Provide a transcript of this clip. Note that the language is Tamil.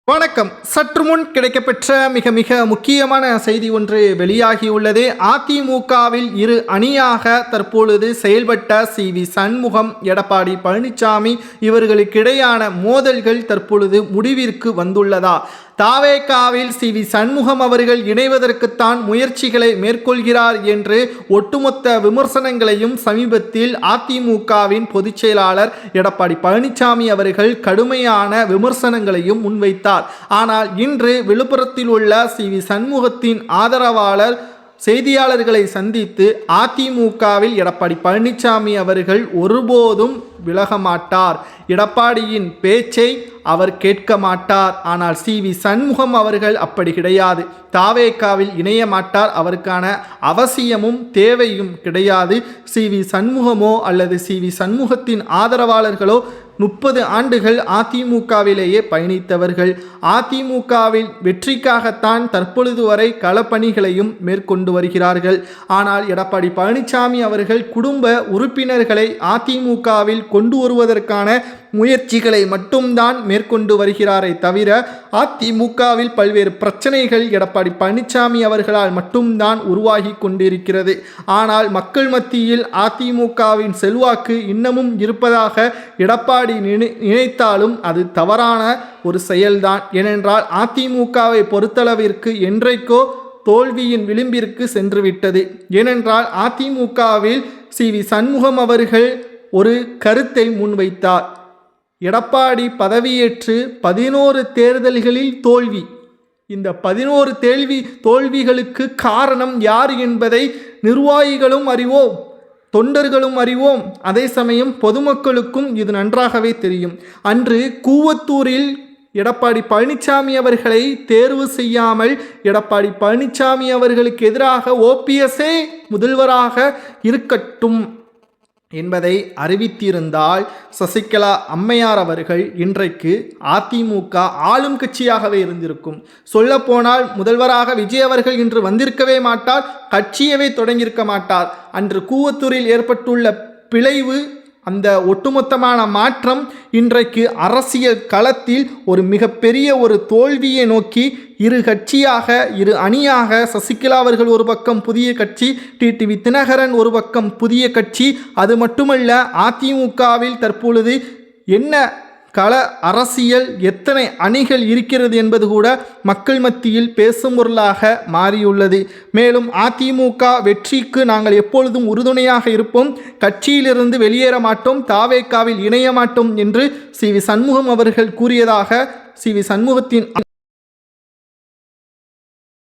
வணக்கம். சற்று முன் கிடைக்கப்பெற்ற மிக மிக முக்கியமான செய்தி ஒன்று வெளியாகியுள்ளது. அதிமுகவில் இரு அணியாக தற்பொழுது செயல்பட்ட சி.வி. சண்முகம், எடப்பாடி பழனிசாமி இவர்களுக்கிடையான மோதல்கள் தற்பொழுது முடிவிற்கு வந்துள்ளதா? தாவேகாவில் சி.வி. சண்முகம் அவர்கள் இணைவதற்குத்தான் முயற்சிகளை மேற்கொள்கிறார் என்று ஒட்டுமொத்த விமர்சனங்களையும் சமீபத்தில் அதிமுகவின் பொதுச் செயலாளர் எடப்பாடி பழனிசாமி அவர்கள் கடுமையான விமர்சனங்களையும் முன்வைத்தார். ஆனால் இன்று விழுப்புரத்தில் உள்ள சி.வி. சண்முகத்தின் ஆதரவாளர் செய்தியாளர்களை சந்தித்து அதிமுகவில் எடப்பாடி பழனிசாமி அவர்கள் ஒருபோதும் விலக மாட்டார், எடப்பாடியின் பேச்சை அவர் கேட்க மாட்டார். ஆனால் சி.வி. சண்முகம் அவர்கள் அப்படி கிடையாது. தாவேகாவில் இணைய மாட்டார், அவருக்கான அவசியமும் தேவையும் கிடையாது. சி.வி. சண்முகமோ அல்லது சி.வி. சண்முகத்தின் ஆதரவாளர்களோ 30 ஆண்டுகள் அதிமுகவிலேயே பயணித்தவர்கள். அதிமுகவில் வெற்றிக்காகத்தான் தற்பொழுது வரை களப்பணிகளையும் மேற்கொண்டு வருகிறார்கள். ஆனால் எடப்பாடி பழனிசாமி அவர்கள் குடும்ப உறுப்பினர்களை அதிமுகவில் கொண்டு வருவதற்கான முயற்சிகளை மட்டும்தான் மேற்கொண்டு வருகிறாரே தவிர அதிமுகவில் பல்வேறு பிரச்சனைகள் எடப்பாடி பழனிசாமி அவர்களால் மட்டும்தான் உருவாகி கொண்டிருக்கிறது. ஆனால் மக்கள் மத்தியில் அதிமுகவின் செல்வாக்கு இன்னமும் இருப்பதாக எடப்பாடி நினைத்தாலும் அது தவறான ஒரு செயல்தான். ஏனென்றால் அதிமுகவை பொறுத்தளவிற்கு என்றைக்கோ தோல்வியின் விளிம்பிற்கு சென்றுவிட்டது. ஏனென்றால் அதிமுகவில் சி.வி. சண்முகம் அவர்கள் ஒரு கருத்தை முன்வைத்தார். எடப்பாடி பதவியேற்று 11 தேர்தல்களில் தோல்வி. இந்த 11 தோல்விகளுக்கு காரணம் யார் என்பதை நிர்வாகிகளும் அறிவோம், தொண்டர்களும் அறிவோம். அதே சமயம் பொதுமக்களுக்கும் இது நன்றாகவே தெரியும். அன்று கூவத்தூரில் எடப்பாடி பழனிசாமி அவர்களை தேர்வு செய்யாமல் எடப்பாடி பழனிசாமி அவர்களுக்கு எதிராக ஓபிஎஸ்ஏ முதல்வராக இருக்கட்டும் என்பதை அறிவித்திருந்தால் சசிகலா அம்மையார் அவர்கள் இன்றைக்கு அதிமுக ஆளும் கட்சியாகவே இருந்திருக்கும். சொல்லப்போனால் முதல்வராக விஜய் அவர்கள் இன்று வந்திருக்கவே மாட்டார், கட்சியவே தொடங்கியிருக்க மாட்டார். அன்று கூவத்தூரில் ஏற்பட்டுள்ள பிளவு, அந்த ஒட்டுமொத்தமான மாற்றம் இன்றைக்கு அரசியல் களத்தில் ஒரு மிகப்பெரிய ஒரு தோல்வியை நோக்கி இரு கட்சியாக, இரு அணியாக, சசிகலா அவர்கள் ஒரு பக்கம் புதிய கட்சி, டிடிவி தினகரன் ஒரு பக்கம் புதிய கட்சி. அது மட்டுமல்ல, அதிமுகவில் தற்பொழுது என்ன கள அரசியல், எத்தனை அணிகள் இருக்கிறது என்பது கூட மக்கள் மத்தியில் பேசும் பொருளாக மாறியுள்ளது. மேலும் அதிமுக வெற்றிக்கு நாங்கள் எப்பொழுதும் உறுதுணையாக இருப்போம், கட்சியிலிருந்து வெளியேற மாட்டோம், தாவேகாவில் இணைய மாட்டோம் என்று சி.வி. சண்முகம் அவர்கள் கூறியதாக சி.வி. சண்முகத்தின்